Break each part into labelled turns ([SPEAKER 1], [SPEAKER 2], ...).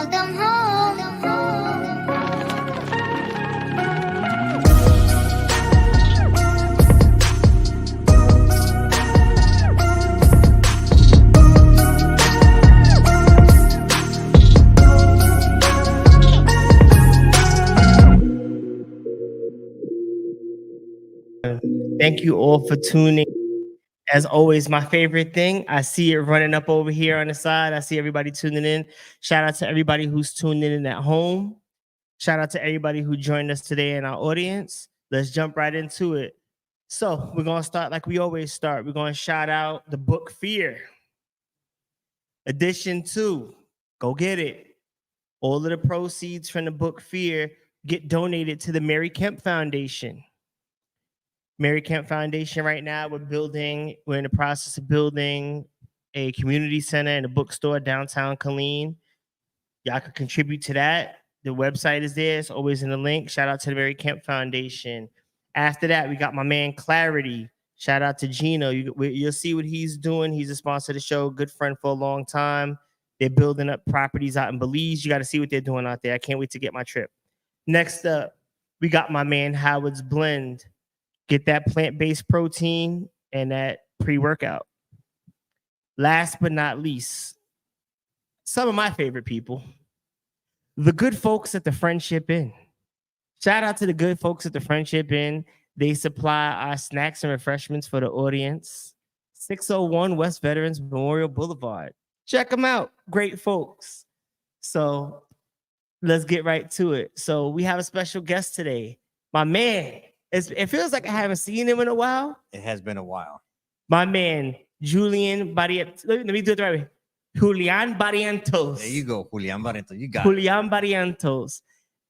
[SPEAKER 1] Welcome home.
[SPEAKER 2] Thank you all for tuning. As always, my favorite thing, I see it running up over here on the side. I see everybody tuning in. Shout out to everybody who's tuned in at home. Shout out to everybody who joined us today in our audience. Let's jump right into it. So we're going to start like we always start. We're going to shout out the book Fear. Edition 2. Go get it. All of the proceeds from the book Fear get donated to the Mary Kemp Foundation. Mary Kemp Foundation right now, we're in the process of building a community center and a bookstore downtown Killeen. Y'all can contribute to that. The website is there. It's always in the link. Shout out to the Mary Kemp Foundation. After that, we got my man Clarity. Shout out to Gino. You'll see what he's doing. He's a sponsor of the show, good friend for a long time. They're building up properties out in Belize. You got to see what they're doing out there. I can't wait to get my trip. Next up, we got my man Howard's Blend. Get that plant-based protein and that pre-workout. Last but not least, some of my favorite people, the good folks at the Friendship Inn. Shout out to the good folks at the Friendship Inn. They supply our snacks and refreshments for the audience. 601 West Veterans Memorial Boulevard. Check them out. Great folks. So let's get right to it. So we have a special guest today. My man. It feels like I haven't seen him in a while.
[SPEAKER 3] It has been a while.
[SPEAKER 2] My man, Julian Barrientos. Let me do it the right way. Julian Barrientos.
[SPEAKER 3] There you go, Julian Barrientos. You got
[SPEAKER 2] Julian Barrientos.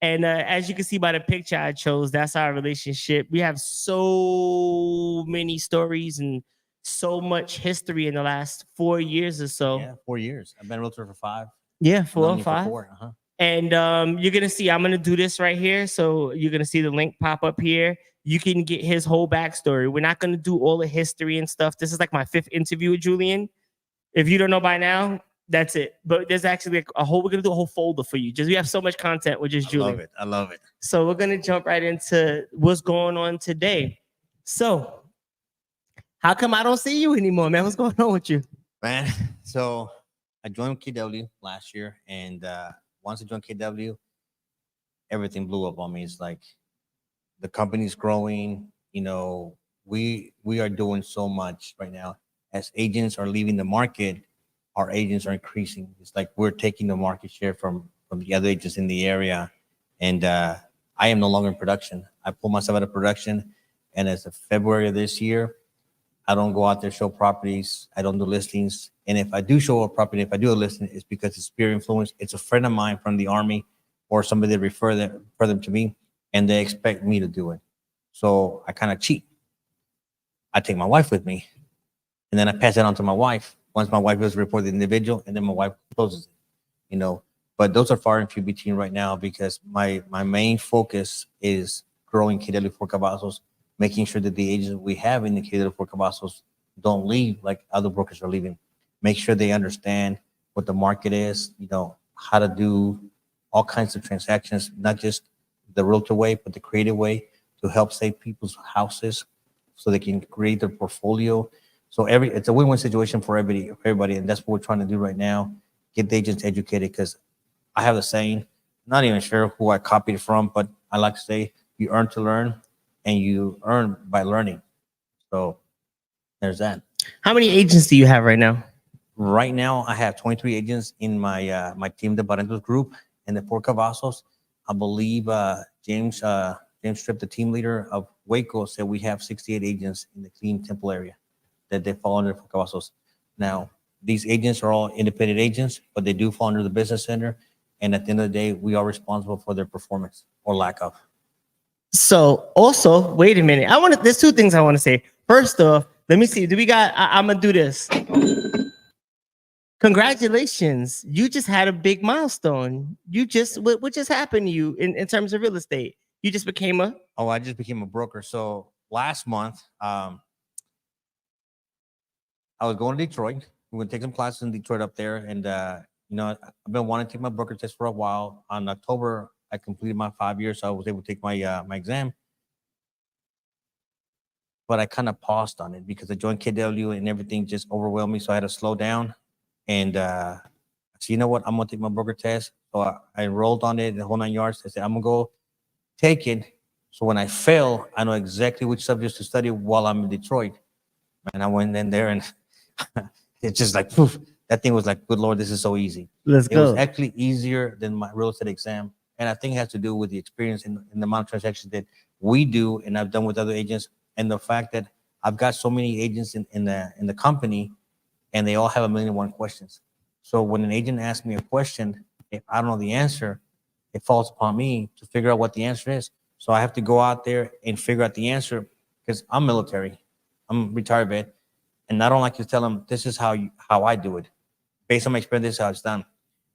[SPEAKER 2] And as you can see by the picture I chose, that's our relationship. We have so many stories and so much history in the last 4 years or so.
[SPEAKER 3] Yeah, 4 years. I've been a realtor for 5.
[SPEAKER 2] Yeah, 4 or 5.
[SPEAKER 3] 4. Uh-huh.
[SPEAKER 2] And you're going to see, I'm going to do this right here. So you're going to see the link pop up here. You can get his whole backstory. We're not going to do all the history and stuff. This is like my 5th interview with Julian. If you don't know by now, that's it. But there's actually like we're going to do a whole folder for you. We have so much content with just Julian.
[SPEAKER 3] I love it.
[SPEAKER 2] So we're going to jump right into what's going on today. So how come I don't see you anymore, man? What's going on with you?
[SPEAKER 3] Man, so I joined KW last year. And once I joined KW, everything blew up on me. It's like, the company's growing, we are doing so much right now. As agents are leaving the market, our agents are increasing. It's like we're taking the market share from the other agents in the area. And I am no longer in production. I pulled myself out of production. And as of February of this year, I don't go out there, show properties. I don't do listings. And if I do show a property, if I do a listing, it's because it's peer influence. It's a friend of mine from the Army or somebody that refer them to me. And they expect me to do it. So I kind of cheat. I take my wife with me, and then I pass it on to my wife. Once my wife does report the individual, and then my wife closes it, But those are far and few between right now because my main focus is growing KW Fort Cavazos, making sure that the agents we have in the KW Fort Cavazos don't leave like other brokers are leaving. Make sure they understand what the market is, how to do all kinds of transactions, not just the realtor way, but the creative way to help save people's houses so they can create their portfolio. So it's a win-win situation for everybody. And that's what we're trying to do right now. Get the agents educated because I have the saying, not even sure who I copied it from, but I like to say, you earn to learn and you earn by learning. So there's that.
[SPEAKER 2] How many agents do you have right now?
[SPEAKER 3] Right now, I have 23 agents in my team, the Barrientos group and the Fort Cavazos. I believe James Tripp, the team leader of Waco, said we have 68 agents in the Clean Temple area that they fall under Fort Cavazos. Now, these agents are all independent agents, but they do fall under the business center. And at the end of the day, we are responsible for their performance or lack of.
[SPEAKER 2] So also, wait a minute. There's 2 things I want to say. First off, let me see. I'm going to do this. Congratulations. You just had a big milestone. What just happened to you in terms of real estate? You just became
[SPEAKER 3] I just became a broker. So last month, I was going to Detroit. We're going to take some classes in Detroit up there. And, You know, I've been wanting to take my broker test for a while. On October, I completed my 5 years, so I was able to take my exam. But I kind of paused on it because I joined KW and everything just overwhelmed me. So I had to slow down. And so you know what? I'm gonna take my broker test. So I enrolled on it, the whole 9 yards. I said, I'm gonna go take it. So when I fail, I know exactly which subjects to study while I'm in Detroit. And I went in there and it's just like poof. That thing was like, good Lord, this is so easy.
[SPEAKER 2] Let's
[SPEAKER 3] It was
[SPEAKER 2] go.
[SPEAKER 3] actually easier than my real estate exam. And I think it has to do with the experience and the amount of transactions that we do and I've done with other agents. And the fact that I've got so many agents in the company and they all have 1,000,001 questions. So when an agent asks me a question, if I don't know the answer, it falls upon me to figure out what the answer is. So I have to go out there and figure out the answer because I'm military. I'm retired vet. And I don't like to tell them, this is how I do it. Based on my experience, this is how it's done.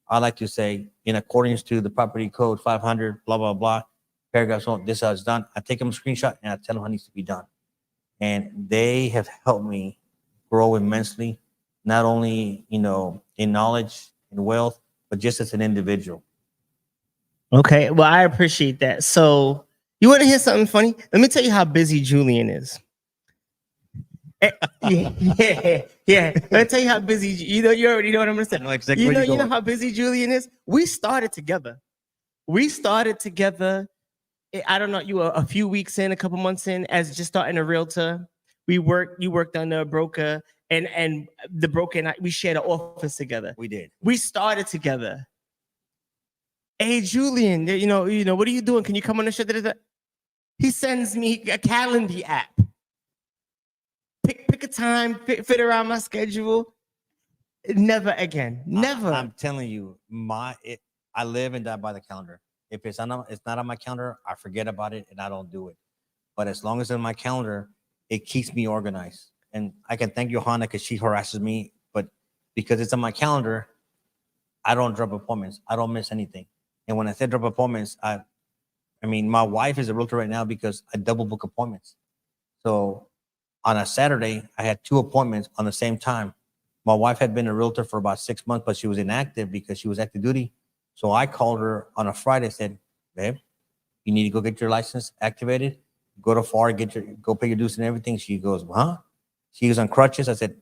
[SPEAKER 3] I like to say, in accordance to the property code 500, blah, blah, blah, paragraph, so this is how it's done. I take them a screenshot and I tell them how it needs to be done. And they have helped me grow immensely, not only, you know, in knowledge and wealth, but just as an individual.
[SPEAKER 2] Okay, well, I appreciate that. So you want to hear something funny? Let me tell you how busy Julian is. Yeah. Let me tell you how busy. You know, you already know what I'm gonna say.
[SPEAKER 3] I know exactly
[SPEAKER 2] You
[SPEAKER 3] where
[SPEAKER 2] know,
[SPEAKER 3] you're
[SPEAKER 2] you know
[SPEAKER 3] going.
[SPEAKER 2] how busy Julian is. We started together. I don't know. You were a few weeks in, a couple months in, as just starting a realtor. You worked on the broker, and the broker and we shared an office together.
[SPEAKER 3] We did.
[SPEAKER 2] We started together. Hey, Julian, you know, what are you doing? Can you come on the show? He sends me a calendar app. Pick a time, fit around my schedule. Never again. Never.
[SPEAKER 3] I'm telling you, I live and die by the calendar. If it's not on my calendar, I forget about it and I don't do it. But as long as it's on my calendar, it keeps me organized. And I can thank Johanna because she harasses me, but because it's on my calendar, I don't drop appointments. I don't miss anything. And when I say drop appointments, I mean, my wife is a realtor right now because I double book appointments. So on a Saturday, I had 2 appointments on the same time. My wife had been a realtor for about 6 months, but she was inactive because she was active duty. So I called her on a Friday, said, babe, you need to go get your license activated, go to FAR, go pay your dues and everything. She goes, huh? She was on crutches. I said,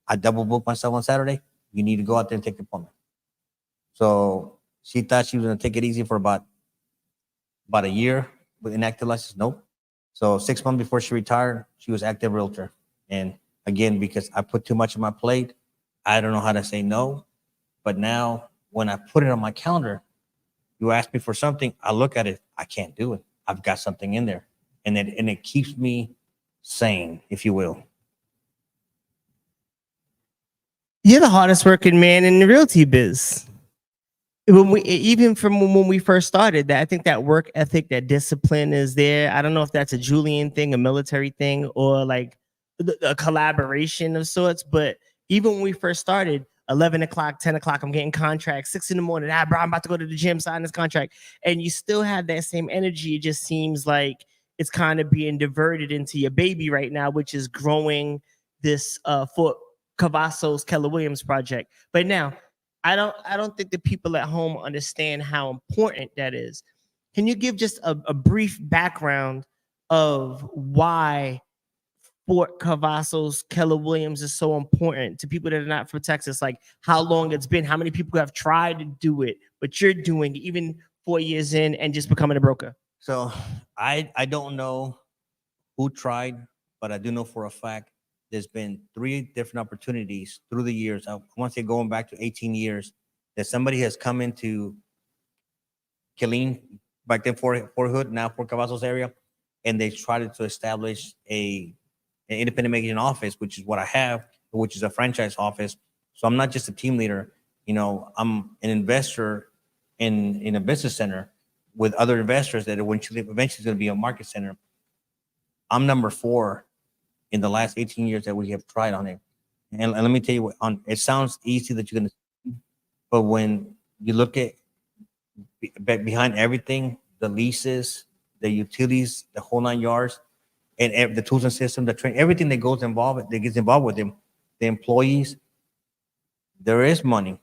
[SPEAKER 3] I double booked myself on Saturday. You need to go out there and take the appointment. So she thought she was going to take it easy for about a year with inactive license. Nope. So 6 months before she retired, she was active realtor. And again, because I put too much on my plate, I don't know how to say no. But now when I put it on my calendar, you ask me for something, I look at it, I can't do it. I've got something in there. And it keeps me sane, if you will.
[SPEAKER 2] You're the hardest working man in the realty biz. Even from when we first started, that I think that work ethic, that discipline is there. I don't know if that's a Julian thing, a military thing, or like a collaboration of sorts. But even when we first started, 11 o'clock, 10 o'clock, I'm getting contracts. 6 in the morning, bro, I'm about to go to the gym, sign this contract. And you still have that same energy. It just seems like it's kind of being diverted into your baby right now, which is growing this Fort Cavazos Keller Williams project. But now, I don't think the people at home understand how important that is. Can you give just a brief background of why Fort Cavazos Keller Williams is so important to people that are not from Texas? Like how long it's been, how many people have tried to do it, but you're doing it even 4 years in and just becoming a broker.
[SPEAKER 3] So I don't know who tried, but I do know for a fact there's been 3 different opportunities through the years. I want to say going back to 18 years that somebody has come into Killeen, back then Fort Hood, now Fort Cavazos area, and they tried to establish an independent agent office, which is what I have, which is a franchise office. So I'm not just a team leader. You know, I'm an investor in a business center with other investors that eventually is going to be a market center. I'm number 4 in the last 18 years that we have tried on it. And let me tell you what, it sounds easy that you're going to, but when you look at behind everything, the leases, the utilities, the whole 9 yards, and the tools and system, the train, everything that gets involved with them, the employees, there is money.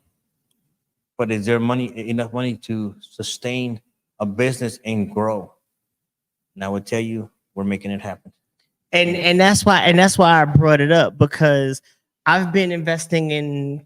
[SPEAKER 3] but is there enough money to sustain a business and grow? And I would tell you, we're making it happen.
[SPEAKER 2] And that's why I brought it up, because I've been investing in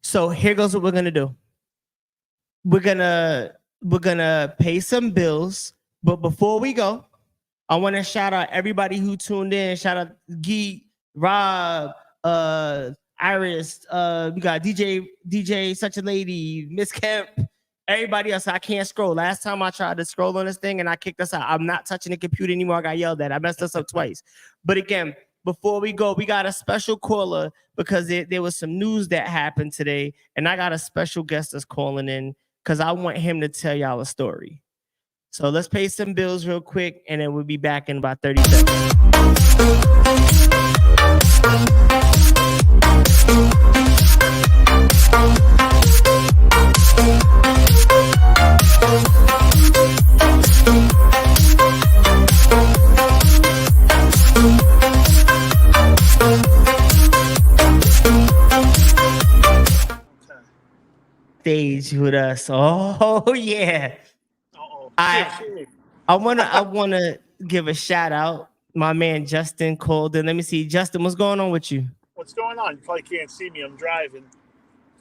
[SPEAKER 2] So here goes what we're gonna do. We're gonna pay some bills, but before we go, I want to shout out everybody who tuned in. Shout out Geek, Rob, Iris, we got DJ Such a Lady, Miss Kemp, everybody else. I can't scroll. Last time I tried to scroll on this thing and I kicked us out. I'm not touching the computer anymore. I got yelled at. I messed us up twice. But again, before we go, we got a special caller because there was some news that happened today, and I got a special guest that's calling in because I want him to tell y'all a story. So let's pay some bills real quick, and then we'll be back in about 30 seconds. Stage with us. Oh yeah. I wanna give a shout out. My man Justin called in. Let me see. Justin, what's going on with you?
[SPEAKER 1] What's going on? You probably can't see me. I'm driving.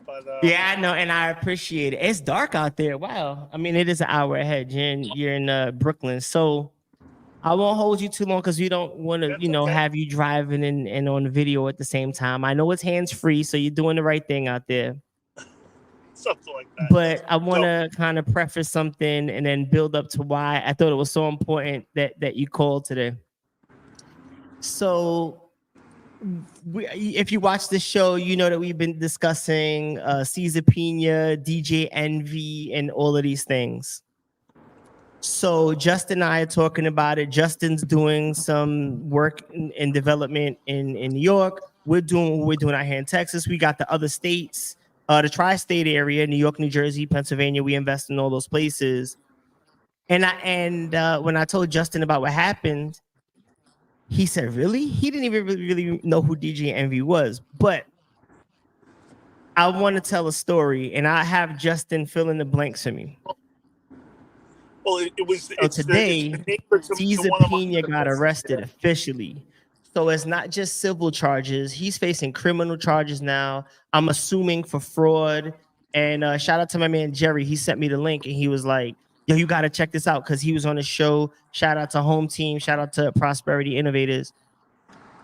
[SPEAKER 1] But
[SPEAKER 2] yeah, I know, and I appreciate it. It's dark out there. Wow. I mean, it is an hour ahead. You're in Brooklyn. So I won't hold you too long because we don't want to, have you driving and on video at the same time. I know it's hands-free, so you're doing the right thing out there.
[SPEAKER 1] Something like that.
[SPEAKER 2] But I want to kind of preface something and then build up to why I thought it was so important that you called today. So if you watch the show, you know that we've been discussing Cesar Piña, DJ Envy, and all of these things. So Justin and I are talking about it. Justin's doing some work in development in New York. We're doing what we're doing out here in Texas. We got the other states. The tri-state area, New York, New Jersey, Pennsylvania, we invest in all those places. And when I told Justin about what happened, he said, really? He didn't even really know who DJ Envy was. But I want to tell a story, and I have Justin fill in the blanks for me.
[SPEAKER 1] Well, it was
[SPEAKER 2] today, Cesar Piña got arrested officially. So it's not just civil charges. He's facing criminal charges now. I'm assuming for fraud. And shout out to my man, Jerry. He sent me the link and he was like, yo, you got to check this out because he was on the show. Shout out to Home Team. Shout out to Prosperity Innovators.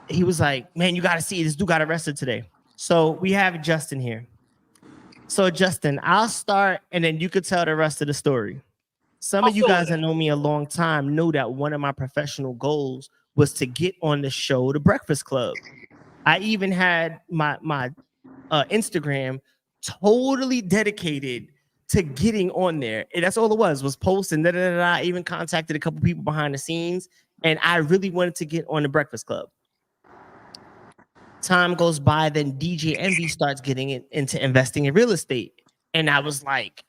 [SPEAKER 2] He was like, man, you got to see this dude got arrested today. So we have Justin here. So Justin, I'll start and then you could tell the rest of the story. Some of you guys that know me a long time know that one of my professional goals was to get on the show, The Breakfast Club. I even had my Instagram totally dedicated to getting on there. And that's all it was posting. I even contacted a couple people behind the scenes, and I really wanted to get on The Breakfast Club. Time goes by, then DJ Envy starts getting into investing in real estate. And I was like,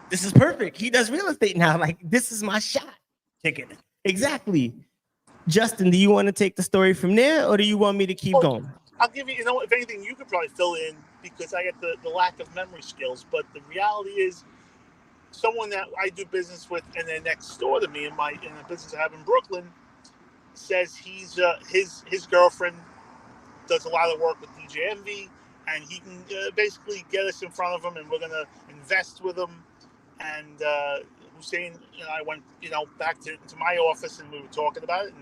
[SPEAKER 2] this is perfect. He does real estate now. Like, this is my shot. Ticket. Exactly. Justin, do you want to take the story from there, or do you want me to keep going?
[SPEAKER 1] I'll give you, if anything, you could probably fill in because I get the lack of memory skills. But the reality is, someone that I do business with and they're next door to me in the business I have in Brooklyn says he's his girlfriend does a lot of work with DJ Envy, and he can basically get us in front of him, and we're gonna invest with him. And Hussein and I went, back to my office, and we were talking about it.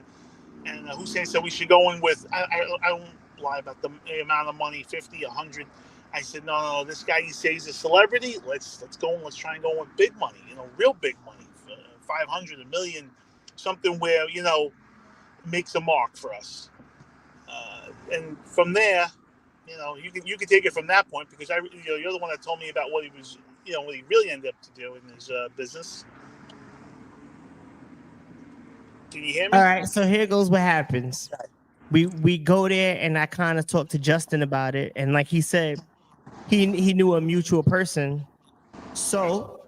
[SPEAKER 1] And Hussein said we should go in with, I won't lie about the amount of money, 50, 100. I said, no, this guy, he says he's a celebrity. Let's go and let's try and go with big money, real big money, 500, $1 million, something where, makes a mark for us. And from there, you can take it from that point, because you're the one that told me about what he was, what he really ended up to do in his business. Can you hear me?
[SPEAKER 2] All right, so here goes what happens. We go there, and I kind of talked to Justin about it, and like he said, he knew a mutual person, so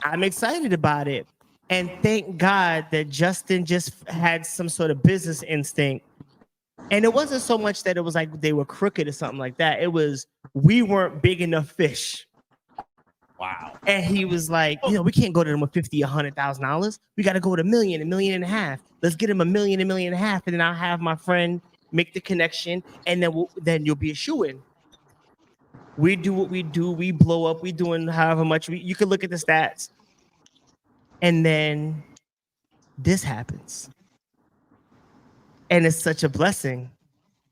[SPEAKER 2] I'm excited about it. And thank God that Justin just had some sort of business instinct. And it wasn't so much that it was like they were crooked or something like that. It was, we weren't big enough fish.
[SPEAKER 3] Wow.
[SPEAKER 2] And he was like, we can't go to them with $50,000, $100,000. We got to go with $1 million, $1.5 million. Let's get him $1 million, $1.5 million. And then I'll have my friend make the connection. And then you'll be a shoo-in. We do what we do. We blow up. We doing however much. You can look at the stats. And then this happens. And it's such a blessing.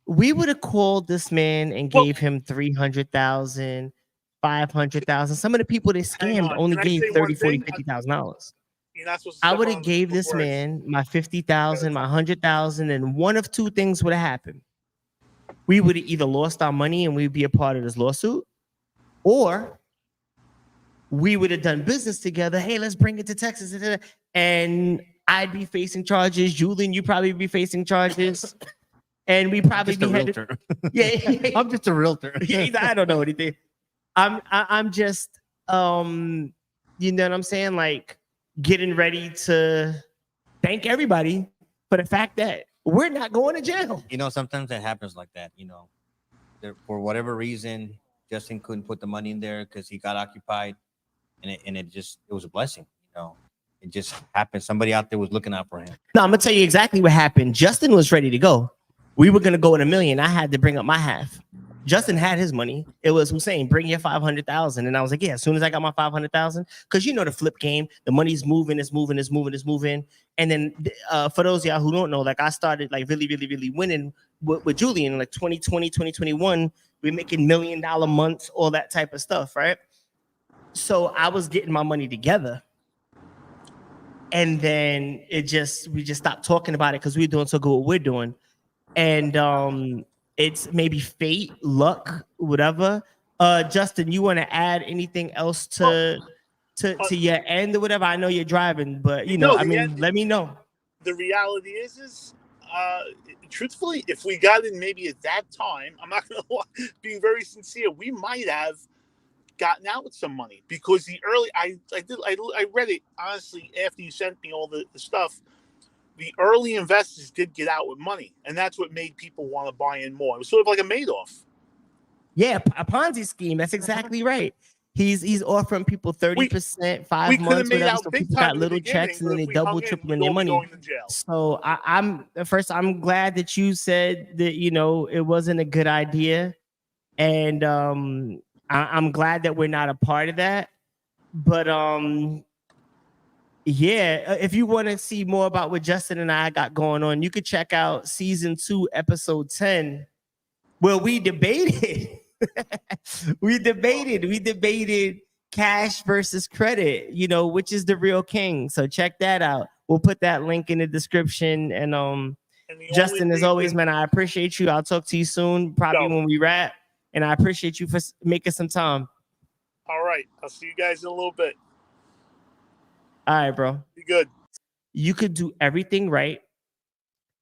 [SPEAKER 2] We would have called this man and gave him 300,000, 500,000. Some of the people they scammed only gave $30,000, $40,000, $50,000. I would have gave this man my 50,000, my 100,000, and one of two things would have happened. We would have either lost our money and we'd be a part of this lawsuit, or we would have done business together. Hey, let's bring it to Texas. And I'd be facing charges. Julian, you probably be facing charges. And we probably be headed. Yeah,
[SPEAKER 3] I'm just a realtor.
[SPEAKER 2] I don't know anything. I'm just you know what I'm saying? Like, getting ready to thank everybody for the fact that we're not going to jail.
[SPEAKER 3] Sometimes that happens like that. For whatever reason, Justin couldn't put the money in there because he got occupied, and it was a blessing. It just happened. Somebody out there was looking out for him.
[SPEAKER 2] No, I'm gonna tell you exactly what happened. Justin was ready to go. We were gonna go in $1 million. I had to bring up my half. Justin had his money. It was Hussein, bring your 500,000. And I was like, yeah, as soon as I got my 500,000, because the flip game, the money's moving, it's moving. And then for those of y'all who don't know, like, I started like really, really, really winning with Julian, like 2020, 2021. We're making $1 million months, all that type of stuff, right? So I was getting my money together. And then we just stopped talking about it because we were doing so good what we're doing. And it's maybe fate, luck, whatever. Justin, you want to add anything else to your end or whatever? I know you're driving, but let me know.
[SPEAKER 1] The reality is truthfully, if we got in maybe at that time, I'm not gonna lie, being very sincere, we might have gotten out with some money, because I read it honestly after you sent me all the stuff. The early investors did get out with money, and that's what made people want to buy in more. It was sort of like a Madoff.
[SPEAKER 2] Yeah, a Ponzi scheme. That's exactly right. He's offering people 30%, 5 months, whatever. So people got little checks, and then they double, triple in their money. So I'm glad that you said that it wasn't a good idea, and I'm glad that we're not a part of that. But yeah, if you want to see more about what Justin and I got going on, you could check out season 2, episode 10, where we debated. we debated cash versus credit, which is the real king. So check that out. We'll put that link in the description. And Justin, as always, man, I appreciate you. I'll talk to you soon, probably when we wrap. And I appreciate you for making some time.
[SPEAKER 1] All right. I'll see you guys in a little bit.
[SPEAKER 2] All right, bro.
[SPEAKER 1] Be good.
[SPEAKER 2] You could do everything right.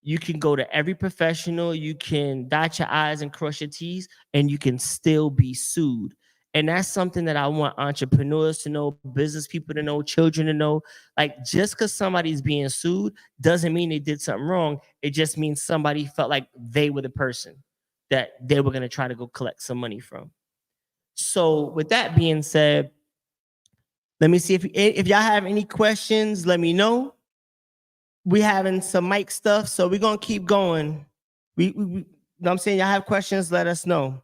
[SPEAKER 2] You can go to every professional. You can dot your I's and cross your T's, and you can still be sued. And that's something that I want entrepreneurs to know, business people to know, children to know. Like, just because somebody's being sued doesn't mean they did something wrong. It just means somebody felt like they were the person that they were going to try to go collect some money from. So with that being said, let me see if y'all have any questions, let me know. We having some mic stuff, so we're going to keep going. We you know what I'm saying? Y'all have questions, let us know.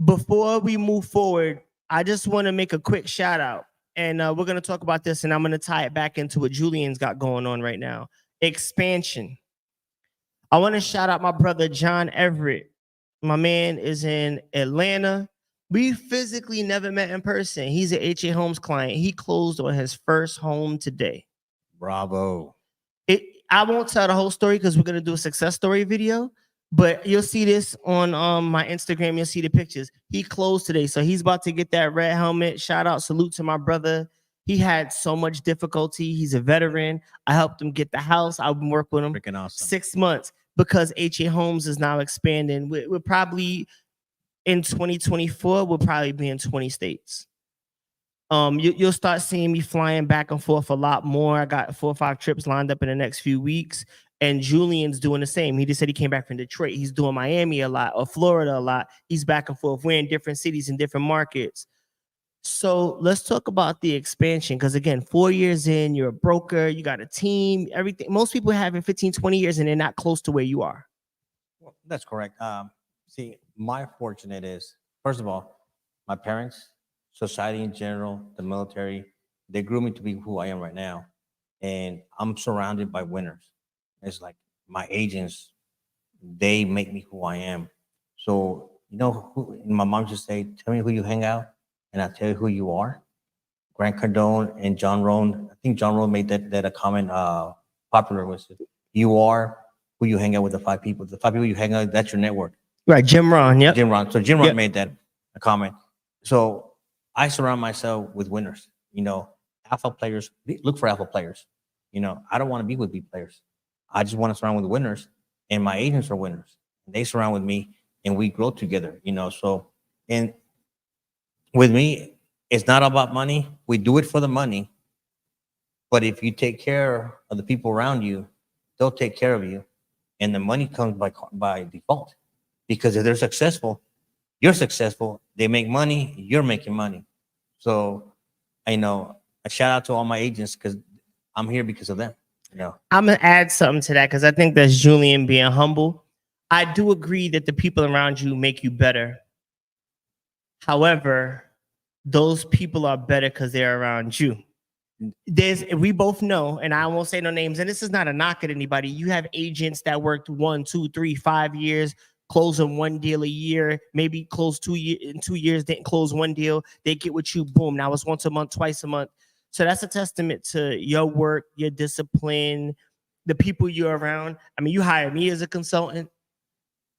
[SPEAKER 2] Before we move forward, I just want to make a quick shout out. And we're going to talk about this, and I'm going to tie it back into what Julian's got going on right now. Expansion. I want to shout out my brother, John Everett. My man is in Atlanta. We physically never met in person. He's an HAHOMES client. He closed on his first home today.
[SPEAKER 3] Bravo.
[SPEAKER 2] I won't tell the whole story because we're gonna do a success story video, but you'll see this on my Instagram. You'll see the pictures. He closed today, so he's about to get that red helmet. Shout out, salute to my brother. He had so much difficulty. He's a veteran. I helped him get the house. I've been working with him
[SPEAKER 3] Freaking awesome.
[SPEAKER 2] 6 months because HAHOMES is now expanding. We're probably in 2024. We'll probably be in 20 states. You'll start seeing me flying back and forth a lot more. I got 4 or 5 trips lined up in the next few weeks, and Julian's doing the same. He just said he came back from Detroit. He's doing Miami a lot or Florida a lot. He's back and forth. We're in different cities and different markets. So let's talk about the expansion. Because again, 4 years in, you're a broker, you got a team, everything. Most people have in 15, 20 years and they're not close to where you are.
[SPEAKER 3] Well, that's correct. See, my fortunate is, first of all, my parents, society in general, the military, they grew me to be who I am right now. And I'm surrounded by winners. It's like my agents, they make me who I am. So, you know, my mom just say, tell me who you hang out, and I'll tell you who you are. Grant Cardone and John Rohn, I think John Rohn made that a comment popular was, you are who you hang out with, the 5 people. The 5 people you hang out with, that's your network.
[SPEAKER 2] Right, Jim Rohn, yep.
[SPEAKER 3] Jim Rohn. So Jim Rohn
[SPEAKER 2] Yep.
[SPEAKER 3] made that a comment. So I surround myself with winners. You know, alpha players, look for alpha players. You know, I don't want to be with B players. I just want to surround with winners, and my agents are winners. They surround with me, and we grow together. You know, so and with me, it's not about money. We do it for the money, but if you take care of the people around you, they'll take care of you, and the money comes by default. Because if they're successful, you're successful. They make money, you're making money. So, I know a shout out to all my agents because I'm here because of them. You know,
[SPEAKER 2] I'm gonna add something to that because I think that's Julian being humble. I do agree that the people around you make you better. However, those people are better because they're around you. We both know, and I won't say no names, and this is not a knock at anybody. You have agents that worked 1, 2, 3, 5 years, closing 1 deal a year, maybe close 2 years in 2 years, didn't close 1 deal. They get with you, boom. Now it's once a month, twice a month. So that's a testament to your work, your discipline, the people you're around. I mean, you hire me as a consultant,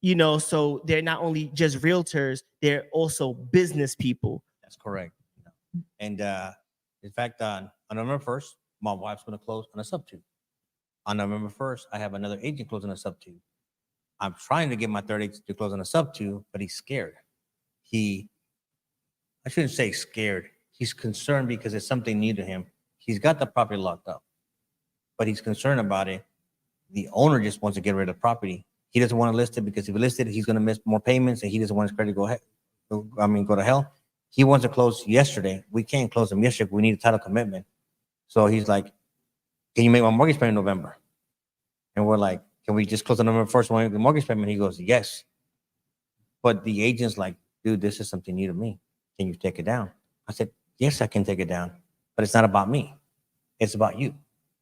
[SPEAKER 2] you know, so they're not only just realtors, they're also business people.
[SPEAKER 3] that's correct. You know. And in fact, on November 1st, my wife's going to close on a sub 2. On November 1st, I have another agent closing a sub 2. I'm trying to get my third agent to close on a sub 2, but he's scared. I shouldn't say scared. He's concerned because it's something new to him. He's got the property locked up, but he's concerned about it. The owner just wants to get rid of the property. He doesn't want to list it because if he lists it, he's going to miss more payments, and he doesn't want his credit to go to hell. He wants to close yesterday. We can't close him yesterday. We need a title commitment. So he's like, can you make my mortgage payment in November? And we're like, can we just close on November 1st when we make the mortgage payment? He goes, yes. But the agent's like, dude, this is something new to me. Can you take it down? I said, yes, I can take it down, but it's not about me. It's about you.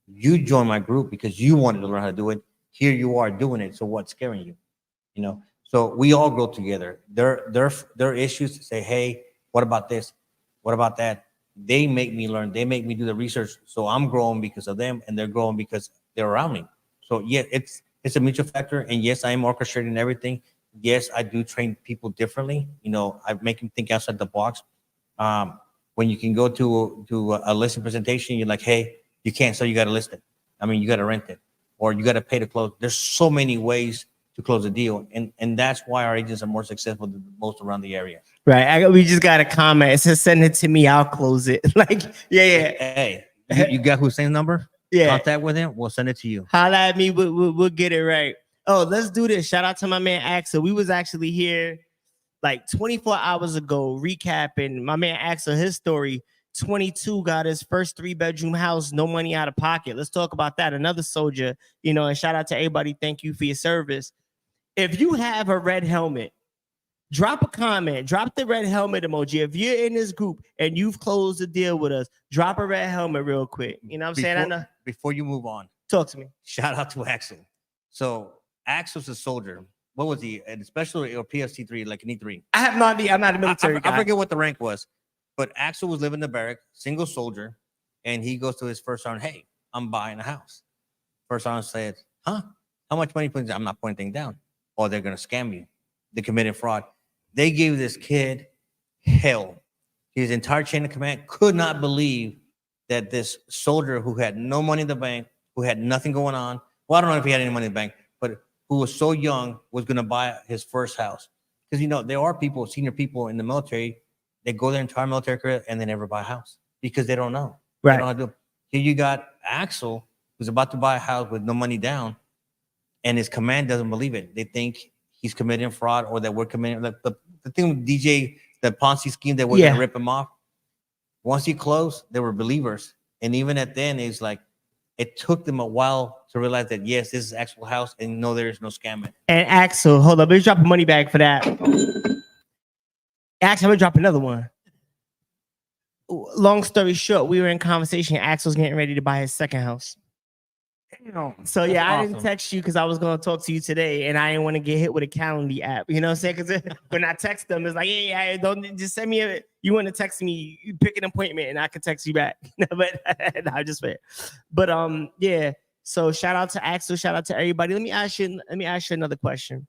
[SPEAKER 3] You joined my group because you wanted to learn how to do it. Here you are doing it. So what's scaring you? You know, so we all grow together. Their issues to say, hey, what about this? What about that? They make me learn. They make me do the research. So I'm growing because of them, and they're growing because they're around me. So yeah, it's a mutual factor. And yes, I am orchestrating everything. Yes, I do train people differently. You know, I make them think outside the box. When you can go to a listing presentation, you're like, hey, you can't, so you got to list it. I mean, you got to rent it, or you got to pay to close. There's so many ways to close a deal, and that's why our agents are more successful than most around the area.
[SPEAKER 2] Right. We just got a comment. It says, send it to me. I'll close it. Like, yeah.
[SPEAKER 3] Hey, you got Hussein's number?
[SPEAKER 2] Yeah.
[SPEAKER 3] Contact with him. We'll send it to you.
[SPEAKER 2] Holla at me. We'll get it right. Oh, let's do this. Shout out to my man Axel. We was actually here like 24 hours ago recapping my man Axel, his story. 22 got his first 3-bedroom house, no money out of pocket. Let's talk about that. Another soldier, you know, and shout out to everybody. Thank you for your service. If you have a red helmet, drop a comment, drop the red helmet emoji. If you're in this group and you've closed a deal with us, drop a red helmet real quick. You know what I'm saying? I know.
[SPEAKER 3] Before you move on,
[SPEAKER 2] Talk to me.
[SPEAKER 3] shout out to Axel. So Axel's a soldier. What was he? A special or PST3, like an E3?
[SPEAKER 2] I have no idea. I'm not a military guy.
[SPEAKER 3] I forget what the rank was, but Axel was living in the barrack, single soldier, and he goes to his first round. Hey, I'm buying a house. first honest said, huh? How much money? I'm not putting anything down. Or they're going to scam you. They committed fraud. They gave this kid hell. His entire chain of command could not believe that this soldier who had no money in the bank, who had nothing going on, well, I don't know if he had any money in the bank, but who was so young, was going to buy his first house. Because, you know, there are people, senior people in the military, they go their entire military career and they never buy a house because they don't know.
[SPEAKER 2] Right.
[SPEAKER 3] They don't know how to do. Here you got Axel, who's about to buy a house with no money down, and his command doesn't believe it. They think he's committing fraud or that we're committing. The thing with DJ, the Ponzi scheme, that we're going to rip him off. Once he closed, they were believers. And even at then, it's like, it took them a while to realize that, yes, this is actual house, and no, there is no scamming.
[SPEAKER 2] And Axel, hold up, let's drop a money bag for that. Axel, I'm gonna drop another one. Long story short, we were in conversation. Axel's getting ready to buy his second house. So yeah, I didn't text you because I was gonna talk to you today, and I didn't want to get hit with a calendar app. You know what I'm saying? Because when I text them, it's like, hey, don't just send me you want to text me, you pick an appointment, and I can text you back. But I just fair. But yeah. So shout out to Axel, shout out to everybody. Let me ask you another question.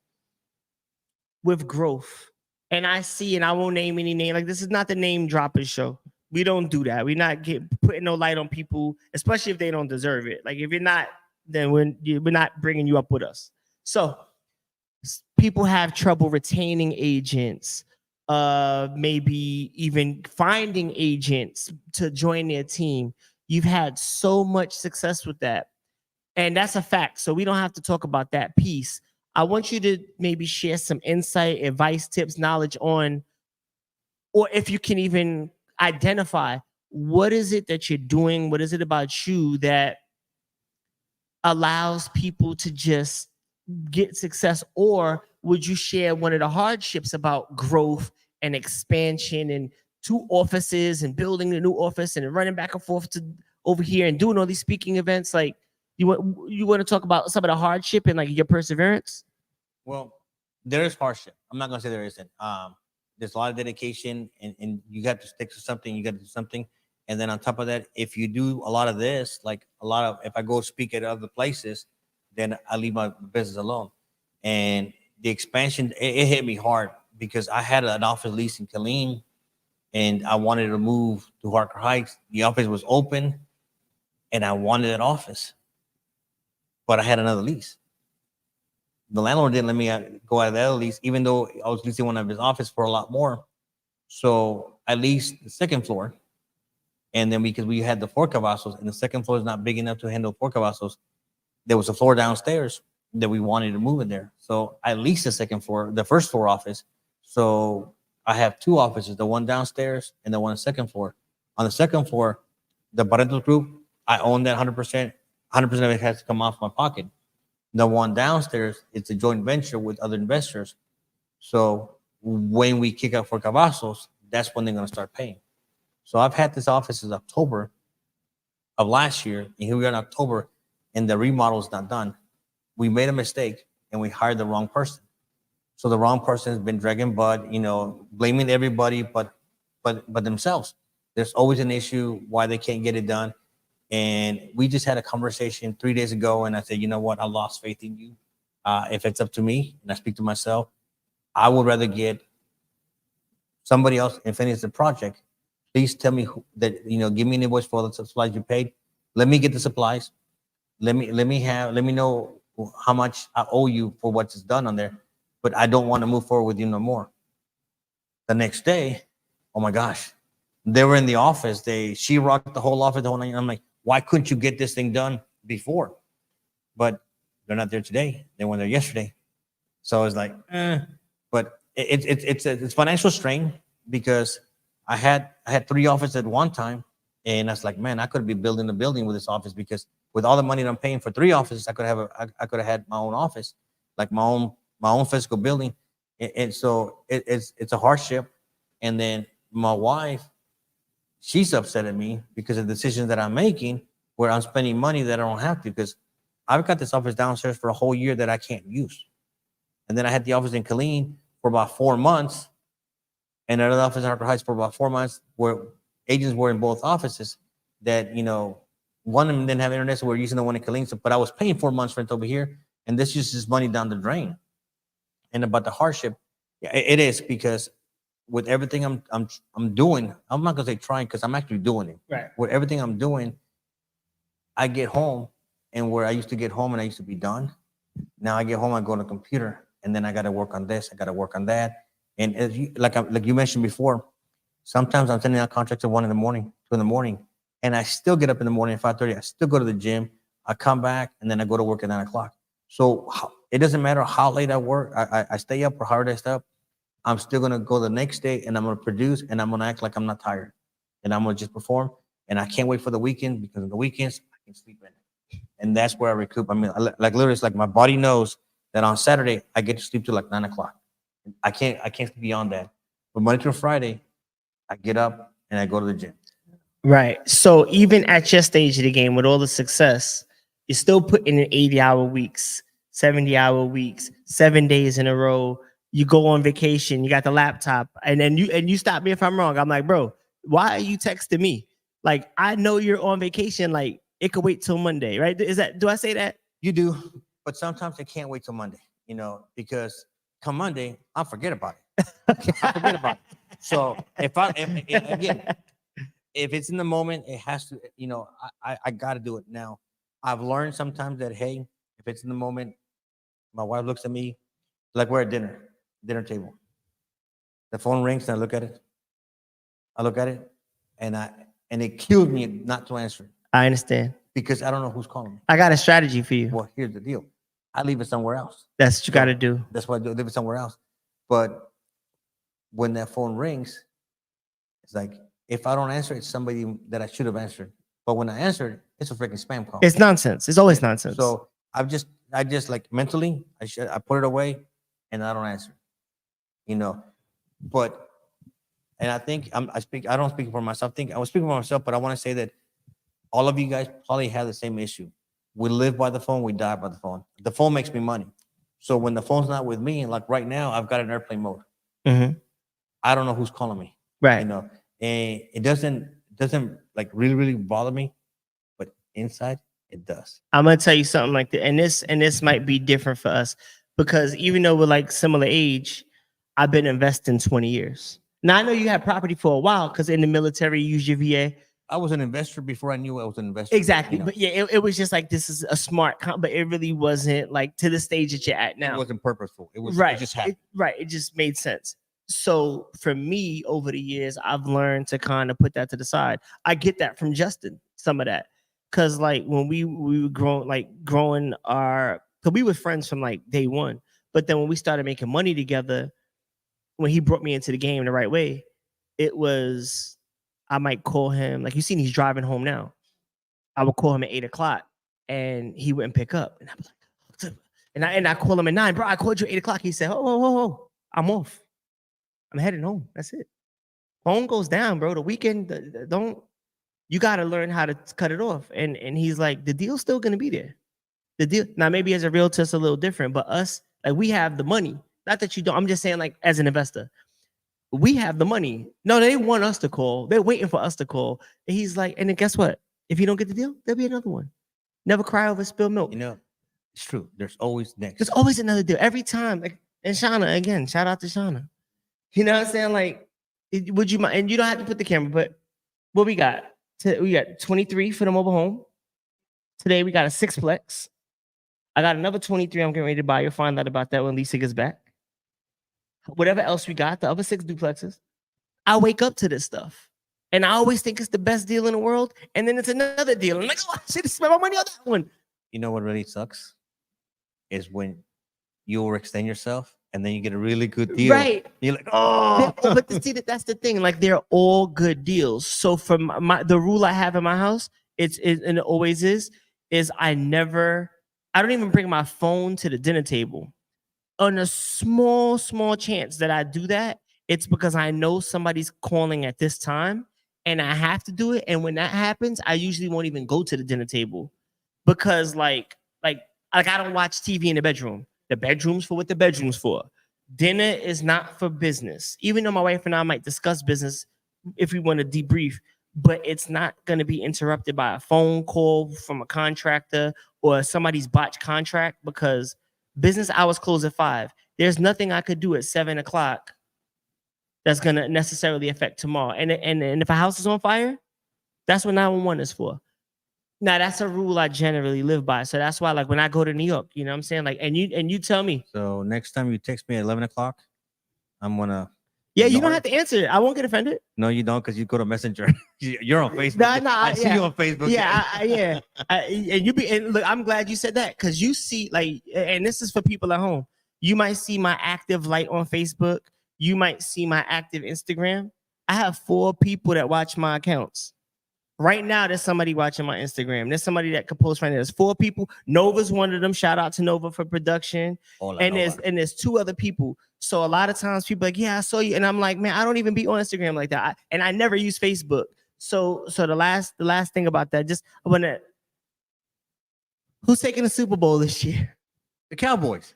[SPEAKER 2] With growth, and I see, and I won't name any name. Like, this is not the name dropping show. We don't do that. We're not putting no light on people, especially if they don't deserve it. Like, if you're not, then we're not bringing you up with us. So people have trouble retaining agents, maybe even finding agents to join their team. You've had so much success with that. And that's a fact. So we don't have to talk about that piece. I want you to maybe share some insight, advice, tips, knowledge on, or if you can even identify, what is it that you're doing? What is it about you that allows people to just get success? Or would you share one of the hardships about growth and expansion and 2 offices and building a new office and running back and forth to over here and doing all these speaking events? Like, you want to talk about some of the hardship and like your perseverance?
[SPEAKER 3] Well, there is hardship. I'm not gonna say there isn't. There's a lot of dedication, and you got to stick to something. You got to do something, and then on top of that, if you do a lot of this, like if I go speak at other places, then I leave my business alone. And the expansion, it hit me hard because I had an office lease in Killeen, and I wanted to move to Harker Heights. The office was open, and I wanted an office, but I had another lease. The landlord didn't let me go out of the other lease, even though I was leasing one of his office for a lot more. So I leased the second floor. And then because we had the Fort Cavazos, and the second floor is not big enough to handle Fort Cavazos, there was a floor downstairs that we wanted to move in there. So I leased the second floor, the first floor office. So I have 2 offices, the one downstairs and the one on the second floor. On the second floor, the Barrientos group, I own that 100%. 100% of it has to come off my pocket. The one downstairs, it's a joint venture with other investors. So when we kick out for Cavazos, that's when they're going to start paying. So I've had this office since October of last year, and here we are in October, and the remodel is not done. We made a mistake, and we hired the wrong person. So the wrong person has been dragging butt, blaming everybody but themselves. There's always an issue why they can't get it done. And we just had a conversation 3 days ago, and I said, you know what? I lost faith in you. If it's up to me, and I speak to myself, I would rather get somebody else and finish the project. Please tell me give me an invoice for all the supplies you paid. Let me get the supplies. Let me know how much I owe you for what's done on there. But I don't want to move forward with you no more. The next day, oh my gosh, they were in the office. She rocked the whole office the whole night. I'm like, why couldn't you get this thing done before? But they're not there today. They weren't there yesterday. So it's like, but it's financial strain because I had 3 offices at one time, and I was like, man, I could be building a building with this office because with all the money that I'm paying for 3 offices, I could have had my own office, like my own physical building, and so it's a hardship. And then my wife, she's upset at me because of the decisions that I'm making where I'm spending money that I don't have to, because I've got this office downstairs for a whole year that I can't use. And then I had the office in Killeen for about 4 months and another office in Harker Heights for about 4 months where agents were in both offices that, one of them didn't have internet, so we're using the one in Killeen. But I was paying 4 months rent over here, and this is just money down the drain. And about the hardship, yeah, it is, because with everything I'm doing, I'm not gonna say trying, because I'm actually doing it.
[SPEAKER 2] Right.
[SPEAKER 3] With everything I'm doing, I get home, and where I used to get home and I used to be done, now I get home, I go on the computer, and then I got to work on this, I got to work on that. And as you, like you mentioned before, sometimes I'm sending out contracts at 1 in the morning, 2 in the morning, and I still get up in the morning at 5:30. I still go to the gym. I come back, and then I go to work at 9 o'clock. So it doesn't matter how late I work, I stay up or how hard I stay up. I'm still gonna go the next day, and I'm gonna produce, and I'm gonna act like I'm not tired, and I'm gonna just perform. And I can't wait for the weekend, because on the weekends I can sleep in, and that's where I recoup. I mean, like literally, it's like my body knows that on Saturday I get to sleep till like 9 o'clock. I can't sleep beyond that. But Monday through Friday, I get up and I go to the gym.
[SPEAKER 2] Right. So even at your stage of the game, with all the success, you're still putting in 80-hour weeks, 70-hour weeks, 7 days in a row. You go on vacation, you got the laptop, and then you stop me if I'm wrong. I'm like, bro, why are you texting me? Like, I know you're on vacation. Like, it could wait till Monday, right? Do I say that?
[SPEAKER 3] You do, but sometimes it can't wait till Monday, because come Monday, I'll forget about it. I forget about it. So if it's in the moment, it has to, I got to do it now. I've learned sometimes that, hey, if it's in the moment, my wife looks at me like we're at dinner table. The phone rings and I look at it. And it killed me not to answer it.
[SPEAKER 2] I understand.
[SPEAKER 3] Because I don't know who's calling me.
[SPEAKER 2] I got a strategy for you.
[SPEAKER 3] Well, here's the deal. I leave it somewhere else.
[SPEAKER 2] That's what you got to do.
[SPEAKER 3] That's what I do. Leave it somewhere else. But when that phone rings, it's like, if I don't answer, it's somebody that I should have answered. But when I answered, it's a freaking spam call.
[SPEAKER 2] It's nonsense. It's always nonsense.
[SPEAKER 3] So I just like mentally, I put it away and I don't answer. But, and I think I don't speak for myself. I was speaking for myself, but I want to say that all of you guys probably have the same issue. We live by the phone, we die by the phone. The phone makes me money. So when the phone's not with me, like right now, I've got an airplane mode.
[SPEAKER 2] Mm-hmm.
[SPEAKER 3] I don't know who's calling me.
[SPEAKER 2] Right.
[SPEAKER 3] And it doesn't like really bother me, but inside it does.
[SPEAKER 2] I'm gonna tell you something like that, and this might be different for us, because even though we're like similar age, I've been investing 20 years. Now I know you had property for a while, because in the military you use your VA.
[SPEAKER 3] I was an investor before I knew I was an investor.
[SPEAKER 2] Exactly. But yeah, it was just like, this is a smart but it really wasn't like to the stage that you're at now.
[SPEAKER 3] It wasn't purposeful. It was
[SPEAKER 2] right.
[SPEAKER 3] It just happened.
[SPEAKER 2] It just made sense. So for me, over the years, I've learned to kind of put that to the side. I get that from Justin, some of that. Cause like when we were growing our, cause we were friends from like day one. But then when we started making money together, when he brought me into the game the right way, it was, I might call him, like you seen he's driving home now. I would call him at 8 o'clock and he wouldn't pick up. And I'm like, and I call him at 9, bro, I called you at 8 o'clock. He said, oh, I'm off. I'm heading home. That's it. Phone goes down, bro. The weekend, you got to learn how to cut it off. And he's like, the deal's still going to be there. The deal. Now, maybe as a realtor, it's a little different, but us, like we have the money. Not that you don't, I'm just saying like as an investor, we have the money. No, they want us to call. They're waiting for us to call. And he's like, and then guess what? If you don't get the deal, there'll be another one. Never cry over spilled milk.
[SPEAKER 3] It's true. There's always next.
[SPEAKER 2] There's always another deal. Every time. Like, and Shauna, again, shout out to Shauna. You know what I'm saying? Like, would you mind? And you don't have to put the camera, but what we got? We got 23 for the mobile home. Today we got a 6-plex. I got another 23 I'm getting ready to buy. You'll find out about that when Lisa gets back. Whatever else we got, the other 6 duplexes. I wake up to this stuff. And I always think it's the best deal in the world. And then it's another deal. I'm like, oh, I should have spent my money on that one.
[SPEAKER 3] You know what really sucks? Is when you overextend yourself and then you get a really good deal.
[SPEAKER 2] Right.
[SPEAKER 3] You're like, oh.
[SPEAKER 2] But see, that's the thing. Like, they're all good deals. So from the rule I have in my house, and it always is I don't even bring my phone to the dinner table. On a small chance that I do that, it's because I know somebody's calling at this time and I have to do it. And when that happens, I usually won't even go to the dinner table because like I don't watch TV in the bedroom. The bedroom's for what the bedroom's for. Dinner is not for business. Even though my wife and I might discuss business if we want to debrief, but it's not going to be interrupted by a phone call from a contractor or somebody's botched contract because business hours close at 5. There's nothing I could do at 7 o'clock that's going to necessarily affect tomorrow. And if a house is on fire, that's what 911 is for. Now, that's a rule I generally live by. So that's why, like, when I go to New York, you know what I'm saying? Like, and you tell me.
[SPEAKER 3] So next time you text me at 11 o'clock, I'm going to.
[SPEAKER 2] Yeah, you don't have to answer it. I won't get offended.
[SPEAKER 3] No, you don't, because you go to Messenger. You're on Facebook.
[SPEAKER 2] Nah,
[SPEAKER 3] I see you on Facebook.
[SPEAKER 2] Yeah, and look, I'm glad you said that because you see, like, and this is for people at home. You might see my active light on Facebook. You might see my active Instagram. I have 4 people that watch my accounts. Right now, there's somebody watching my Instagram. There's somebody that can post right now. There's 4 people. Nova's one of them. Shout out to Nova for production. And there's 2 other people. So a lot of times people are like, yeah, I saw you. And I'm like, man, I don't even be on Instagram like that. And I never use Facebook. So the last thing about that, just I want to, who's taking the Super Bowl this year?
[SPEAKER 3] The Cowboys.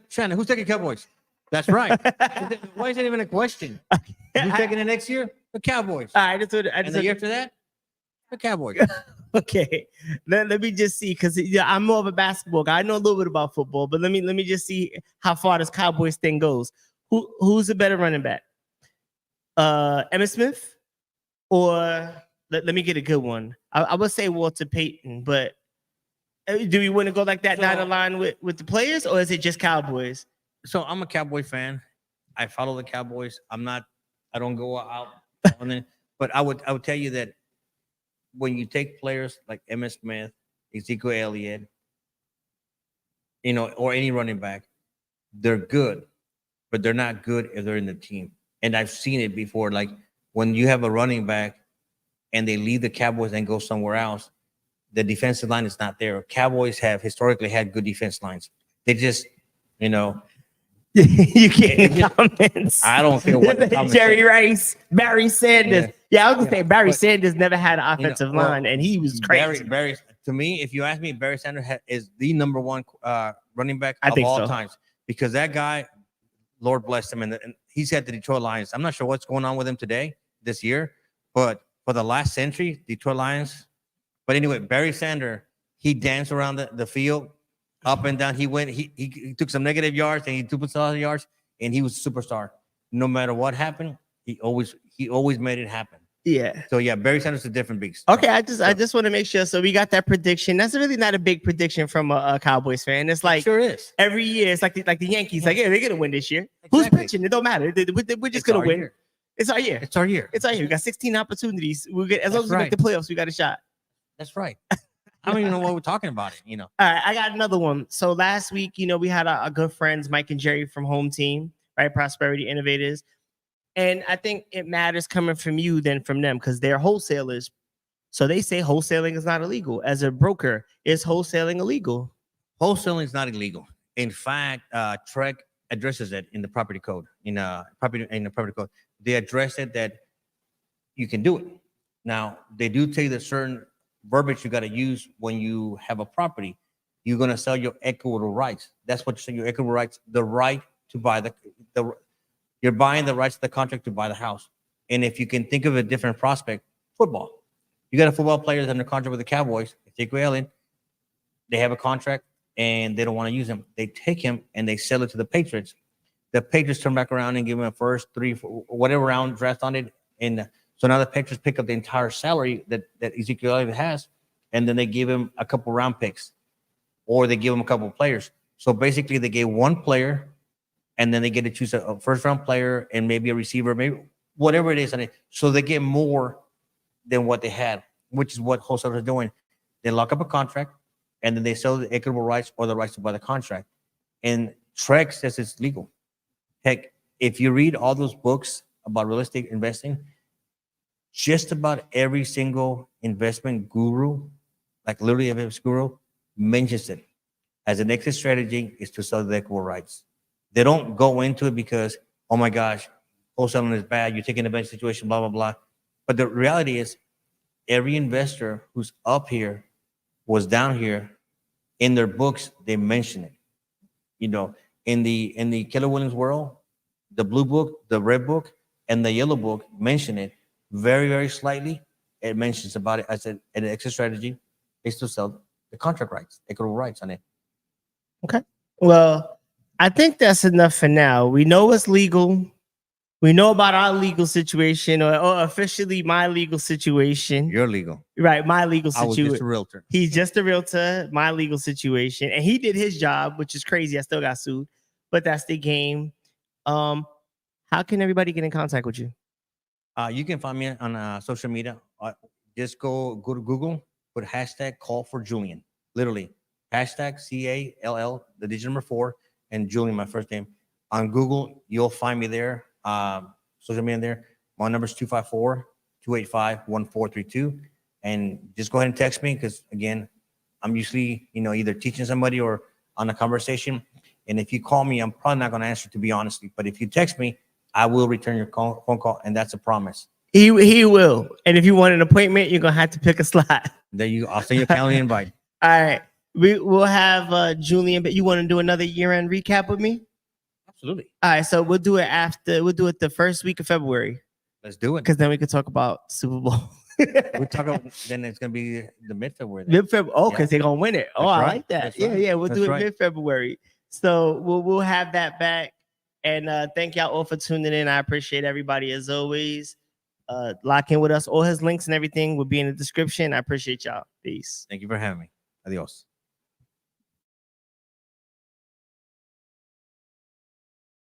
[SPEAKER 3] Shannon, who's taking Cowboys? That's right. Why is that even a question? Who's taking it next year? The Cowboys.
[SPEAKER 2] All right. And
[SPEAKER 3] the year after that? The Cowboys.
[SPEAKER 2] Okay. Let me just see, because I'm more of a basketball guy. I know a little bit about football, but let me just see how far this Cowboys thing goes. Who's a better running back? Emmitt Smith, or let me get a good one. I would say Walter Payton, but do we want to go like that down the line with the players, or is it just Cowboys?
[SPEAKER 3] So I'm a Cowboy fan. I follow the Cowboys. I don't go out on it, but I would tell you that when you take players like Emmitt Smith, Ezekiel Elliott, or any running back, they're good, but they're not good if they're in the team. And I've seen it before. Like when you have a running back and they leave the Cowboys and go somewhere else, the defensive line is not there. Cowboys have historically had good defense lines. They just,
[SPEAKER 2] you can't comments.
[SPEAKER 3] I don't care what the
[SPEAKER 2] Jerry Rice, Barry Sanders. Yeah, I was gonna say Barry Sanders never had an offensive line, and he was crazy.
[SPEAKER 3] Barry, to me, if you ask me, Barry Sanders is the number 1 running back
[SPEAKER 2] of
[SPEAKER 3] all times, because that guy, Lord bless him, and he's had the Detroit Lions. I'm not sure what's going on with him this year, but for the last century, Detroit Lions. But anyway, Barry Sanders, he danced around the field, up and down. He went. He took some negative yards and he took some yards, and he was a superstar. No matter what happened, he always made it happen.
[SPEAKER 2] Yeah.
[SPEAKER 3] So yeah, Barry Sanders is a different beast.
[SPEAKER 2] Okay, I just want to make sure. So we got that prediction. That's really not a big prediction from a Cowboys fan. It's like,
[SPEAKER 3] it sure is.
[SPEAKER 2] Every year, it's like the Yankees. Like, yeah, they're gonna win this year. Exactly. Who's pitching? It don't matter. We're just gonna win.
[SPEAKER 3] Year.
[SPEAKER 2] It's our year.
[SPEAKER 3] It's our year.
[SPEAKER 2] It's our year. We got 16 opportunities. As long as we make the playoffs, we got a shot.
[SPEAKER 3] That's right. I don't even know what we're talking about.
[SPEAKER 2] All right, I got another one. So last week, we had our good friends Mike and Jerry from Home Team, right? Prosperity Innovators. And I think it matters coming from you than from them, because they're wholesalers. So they say wholesaling is not illegal. As a broker, is wholesaling illegal?
[SPEAKER 3] Wholesaling is not illegal. In fact, TREC addresses it in the property code. In the property code, they address it that you can do it. Now, they do tell you that certain verbiage you got to use when you have a property. You're going to sell your equitable rights. That's what you're saying. Your equitable rights, the right to buy you're buying the rights to the contract to buy the house. And if you can think of a different prospect, football. You got a football player that's under contract with the Cowboys, Ezekiel Elliott. They have a contract and they don't want to use him. They take him and they sell it to the Patriots. The Patriots turn back around and give him a first, 3, 4, whatever round draft on it. And so now the Patriots pick up the entire salary that Ezekiel Elliott has, and then they give him a couple round picks, or they give him a couple of players. So basically, they gave one player, and then they get to choose a first round player and maybe a receiver, maybe whatever it is. So they get more than what they had, which is what wholesalers are doing. They lock up a contract, and then they sell the equitable rights or the rights to buy the contract. And TREC says it's legal. Heck, if you read all those books about real estate investing, just about every single investment guru, like literally every guru, mentions it as an exit strategy is to sell the equitable rights. They don't go into it because, oh my gosh, wholesaling is bad, you're taking advantage of the situation, blah, blah, blah. But the reality is every investor who's up here was down here. In their books, they mention it. In the Keller Williams world, the blue book, the red book, and the yellow book mention it very, very slightly, it mentions about it. I said, an exit strategy is to sell the contract rights, equitable rights on it.
[SPEAKER 2] Okay. Well, I think that's enough for now. We know it's legal. We know about our legal situation, or officially my legal situation.
[SPEAKER 3] You're legal.
[SPEAKER 2] Right, my legal
[SPEAKER 3] I was just a
[SPEAKER 2] situation.
[SPEAKER 3] realtor.
[SPEAKER 2] He's just a realtor, my legal situation. And he did his job, which is crazy. I still got sued, but that's the game. How can everybody get in contact with you?
[SPEAKER 3] You can find me on social media. Just go to Google, put hashtag call for Julian. Literally, hashtag CALL, the digit number 4, and Julian, my first name. On Google, you'll find me there. Social media there. My number is 254-285-1432. And just go ahead and text me because, again, I'm usually, either teaching somebody or on a conversation. And if you call me, I'm probably not going to answer, to be honest. But if you text me, I will return your phone call, and that's a promise.
[SPEAKER 2] He will. And if you want an appointment, you're going to have to pick a slot.
[SPEAKER 3] I'll send you a calendar invite.
[SPEAKER 2] All right. We'll have Julian, but you want to do another year-end recap with me?
[SPEAKER 3] Absolutely.
[SPEAKER 2] All right. So we'll do it the first week of February.
[SPEAKER 3] Let's do it.
[SPEAKER 2] Because then we can talk about Super Bowl.
[SPEAKER 3] We'll talk about, then it's going to be the mid-February.
[SPEAKER 2] Mid-February. Oh, because they're going to win it. Oh,
[SPEAKER 3] That's
[SPEAKER 2] I
[SPEAKER 3] right.
[SPEAKER 2] like that.
[SPEAKER 3] That's
[SPEAKER 2] Yeah,
[SPEAKER 3] right.
[SPEAKER 2] yeah. We'll
[SPEAKER 3] That's
[SPEAKER 2] do it
[SPEAKER 3] right.
[SPEAKER 2] mid-February. So we'll have that back. And thank y'all all for tuning in. I appreciate everybody as always. Lock in with us. All his links and everything will be in the description. I appreciate y'all. Peace.
[SPEAKER 3] Thank you for having me. Adios.